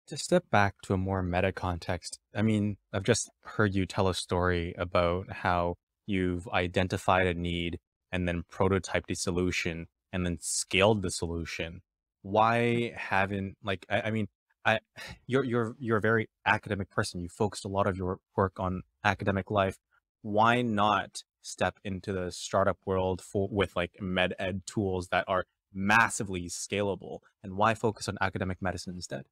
To step back to a more meta context, I mean, I've just heard you tell a story about how you've identified a need and then prototyped a solution and then scaled the solution. Why haven't I mean, I you're a very academic person. You focused a lot of your work on academic life. Why not step into the startup world for with like med ed tools that are massively scalable? And why focus on academic medicine instead?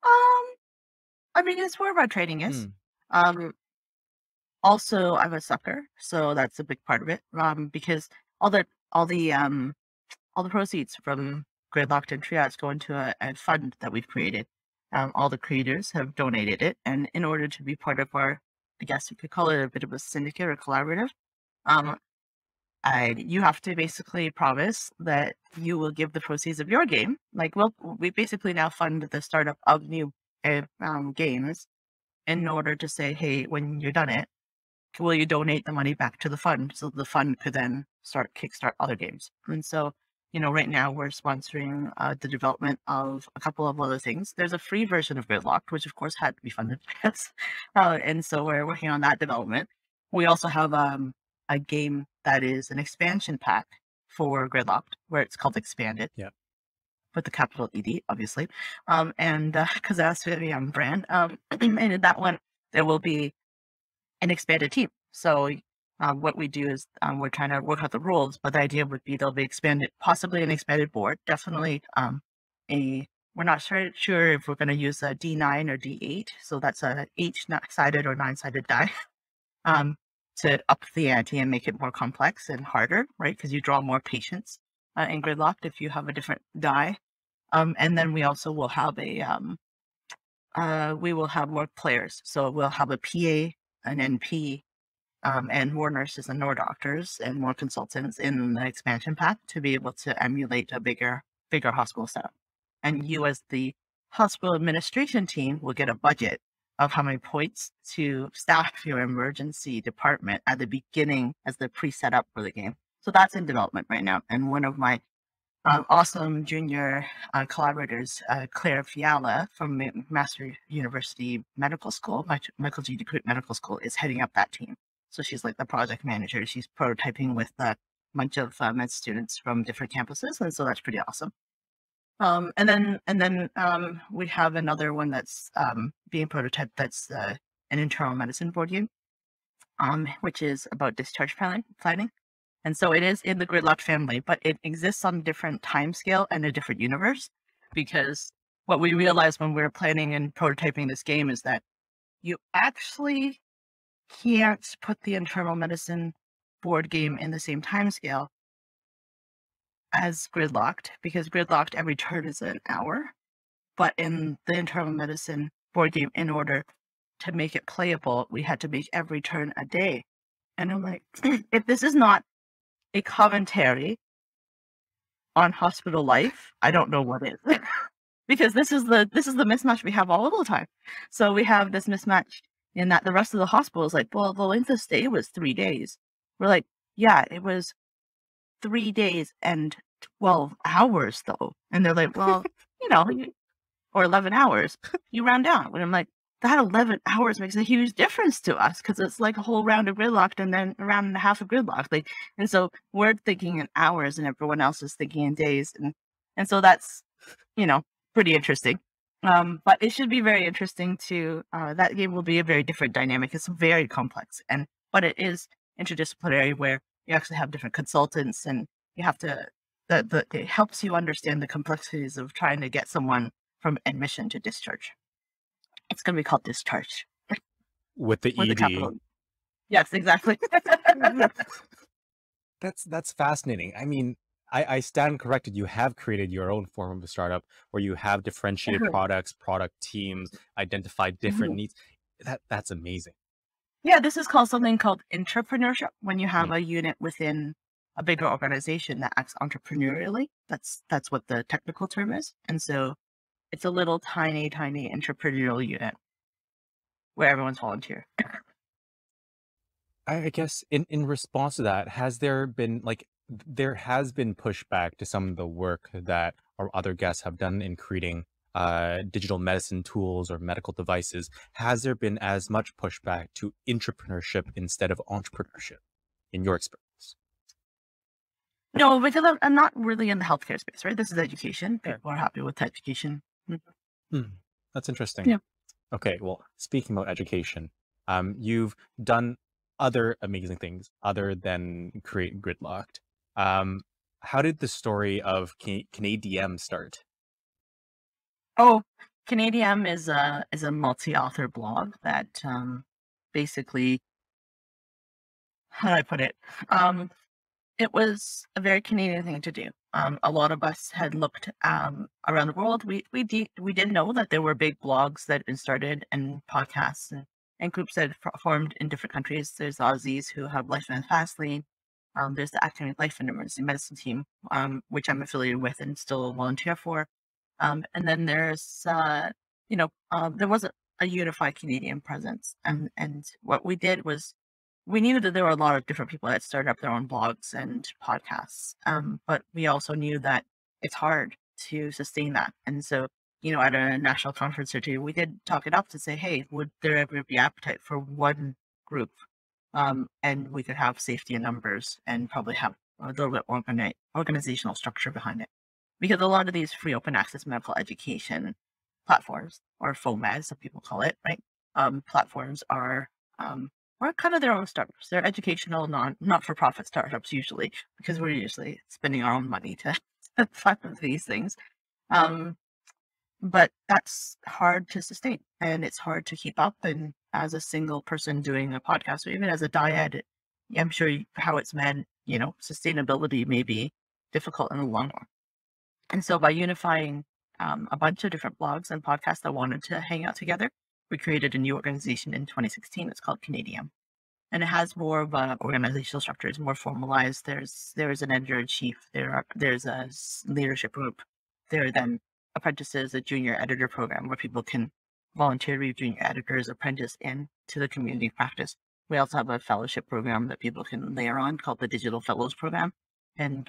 Um, I mean, it's more about trading, yes. Mm, Um, Also, I'm a sucker, so that's a big part of it. Because all the all the all the proceeds from Gridlocked and Triage go into a fund that we've created. All the creators have donated it, and in order to be part of our, I guess you could call it a bit of a syndicate or collaborative, um, you have to basically promise that you will give the proceeds of your game. Like, well, we basically now fund the startup of new games in order to say, hey, when you're done it, will you donate the money back to the fund so the fund could then kickstart other games? And so, right now we're sponsoring the development of a couple of other things. There's a free version of Gridlocked, which of course had to be funded. Yes. And so we're working on that development. We also have a game that is an expansion pack for Gridlocked, where it's called Expanded yeah. with the capital ED, obviously. And because that's really on brand. And in that one, there will be an expanded team. So what we do is we're trying to work out the rules, but the idea would be they'll be expanded, possibly an expanded board, definitely a. We're not sure if we're going to use a D9 or D8, so that's a eight-sided or nine-sided die um, to up the ante and make it more complex and harder, right? Because you draw more patients in Gridlocked if you have a different die. And then we also will have we will have more players. So we'll have a PA, an NP, and more nurses and more doctors and more consultants in the expansion pack to be able to emulate a bigger hospital setup. And you, as the hospital administration team, will get a budget of how many points to staff your emergency department at the beginning as the pre-setup for the game. So that's in development right now. And one of my awesome junior collaborators, Claire Fiala from Master University Medical School, Michael G. DeCrute Medical School, is heading up that team. So she's like the project manager. She's prototyping with a bunch of med students from different campuses, and so that's pretty awesome. And then we have another one that's being prototyped. That's an internal medicine board game, which is about discharge planning. And so it is in the Gridlock family, but it exists on a different time scale and a different universe. Because what we realized when we were planning and prototyping this game is that you actually can't put the internal medicine board game in the same time scale as Gridlocked, because Gridlocked every turn is an hour. But in the internal medicine board game, in order to make it playable, we had to make every turn a day. And I'm like, if this is not a commentary on hospital life, I don't know what is. Because this is the mismatch we have all the time. So we have this mismatch in that the rest of the hospital is like, well, the length of stay was 3 days. We're like, yeah, it was 3 days and 12 hours though. And they're like, well, or 11 hours, you round down. And I'm like, that 11 hours makes a huge difference to us because it's like a whole round of Gridlocked and then a round and a half of Gridlocked. Like, and so we're thinking in hours and everyone else is thinking in days. And so that's, you know, pretty interesting. But it should be very interesting to, that game will be a very different dynamic. It's very complex but it is interdisciplinary where you actually have different consultants and you have to, it helps you understand the complexities of trying to get someone from admission to discharge. It's going to be called discharge With the with a capital ED. E. Yes, exactly. That's fascinating. I mean, I stand corrected. You have created your own form of a startup where you have differentiated products, product teams, identified different Mhm. needs. That's amazing. Yeah, this is called something called entrepreneurship when you have Mm. a unit within a bigger organization that acts entrepreneurially. That's what the technical term is. And so it's a little tiny entrepreneurial unit where everyone's volunteer. I guess in response to that, has there been there has been pushback to some of the work that our other guests have done in creating digital medicine tools or medical devices, has there been as much pushback to intrapreneurship instead of entrepreneurship in your experience? No, because I'm not really in the healthcare space, right? This is education. Fair. People are happy with education. Hmm, that's interesting. Yeah. Okay, well, speaking about education, you've done other amazing things other than create Gridlocked. Um, how did the story of CanadiEM start? Oh, CanadiEM is a multi-author blog that basically, how do I put it? Um, It was a very Canadian thing to do. A lot of us had looked around the world. We did know that there were big blogs that had been started and podcasts and groups that had formed in different countries. There's Aussies who have Life and Fastly. There's the Academic Life and Emergency Medicine team, which I'm affiliated with and still volunteer for. And then there's there wasn't a unified Canadian presence. And what we did was we knew that there were a lot of different people that started up their own blogs and podcasts. But we also knew that it's hard to sustain that. And so, at a national conference or two, we did talk it up to say, hey, would there ever be appetite for one group? And we could have safety in numbers and probably have a little bit organizational structure behind it. Because a lot of these free open access medical education platforms, or FOMAD, some people call it, right? Platforms are kind of their own startups. They're educational, not for profit startups usually, because we're usually spending our own money to fund these things. Um, but that's hard to sustain, and it's hard to keep up. And as a single person doing a podcast, or even as a dyad, I'm sure how it's meant, sustainability may be difficult in the long run. And so by unifying a bunch of different blogs and podcasts that wanted to hang out together, we created a new organization in 2016. It's called CanadiEM. And it has more of a organizational structure. It's more formalized. There's an editor-in-chief. There's a leadership group. There are then apprentices, a junior editor program where people can volunteer to be junior editors, apprentice into the community practice. We also have a fellowship program that people can layer on called the Digital Fellows Program,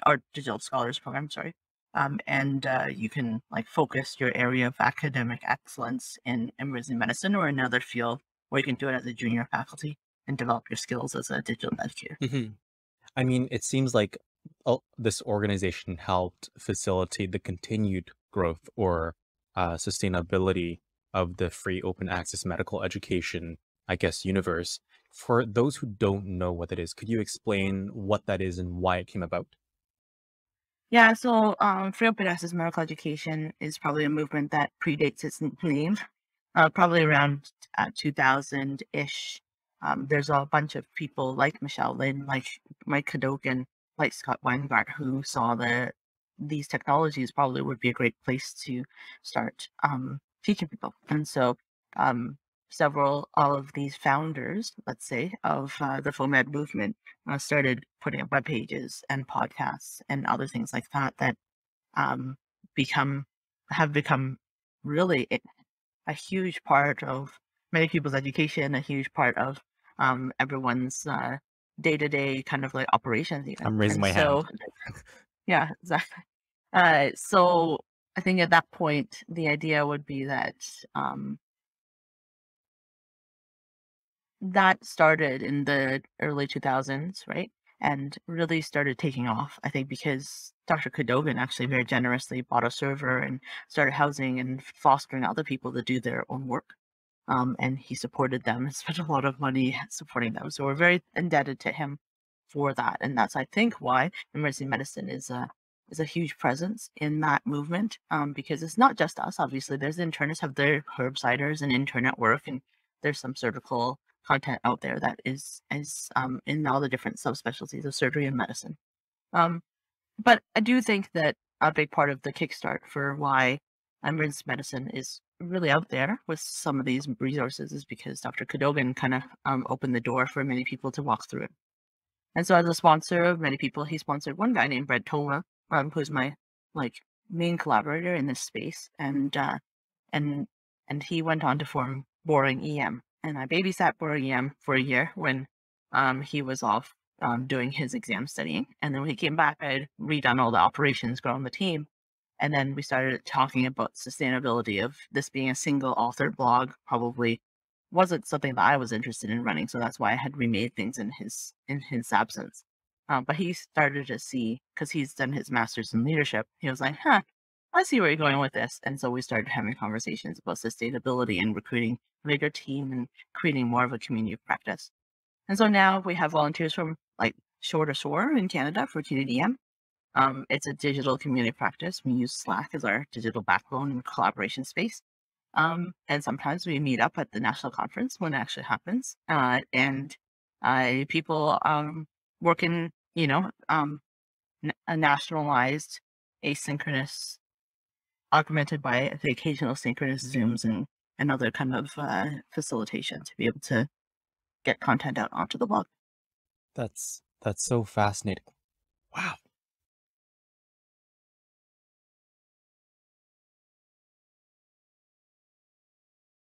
or Digital Scholars Program, sorry. And you can focus your area of academic excellence in emergency medicine or another field, or you can do it as a junior faculty and develop your skills as a digital educator. Hmm. I mean, it seems like this organization helped facilitate the continued growth or sustainability of the free open access medical education, I guess, universe. For those who don't know what that is, could you explain what that is and why it came about? Yeah, so free open access medical education is probably a movement that predates its name, probably around 2000-ish. There's a bunch of people like Michelle Lin, like Mike Cadogan, like Scott Weingart, who saw that these technologies probably would be a great place to start teaching people. And so um, all of these founders, let's say, of the FOMED movement started putting up web pages and podcasts and other things like that that um, become have become really a huge part of many people's education, a huge part of everyone's day-to-day kind of like operations even. I'm raising And my hand. so, yeah, exactly. So I think at that point, the idea would be that that started in the early 2000s, right? And really started taking off, I think, because Dr. Cadogan actually very generously bought a server and started housing and fostering other people to do their own work. And he supported them and spent a lot of money supporting them. So we're very indebted to him for that. And that's, I think, why emergency medicine is a huge presence in that movement. Because it's not just us. Obviously, there's internists have their herbciders and intern at work, and there's some surgical content out there that is in all the different subspecialties of surgery and medicine. Um, but I do think that a big part of the kickstart for why emergency medicine is really out there with some of these resources is because Dr. Cadogan kind of opened the door for many people to walk through it. And so as a sponsor of many people, he sponsored one guy named Brett Toma, who's my like main collaborator in this space. And and he went on to form Boring EM. And I babysat Boring EM for a year when he was off doing his exam studying. And then when he came back, I had redone all the operations, grown the team. And then we started talking about sustainability of this being a single author blog probably wasn't something that I was interested in running. So that's why I had remade things in his absence. But he started to see, because he's done his master's in leadership, he was like, huh, I see where you're going with this. And so we started having conversations about sustainability and recruiting a bigger team and creating more of a community of practice. And so now we have volunteers from like shore to shore in Canada for CanadiEM. It's a digital community practice. We use Slack as our digital backbone and collaboration space. And sometimes we meet up at the national conference when it actually happens. And people work in, a nationalized, asynchronous, augmented by the occasional synchronous Zooms and other kind of facilitation to be able to get content out onto the blog. That's so fascinating. Wow.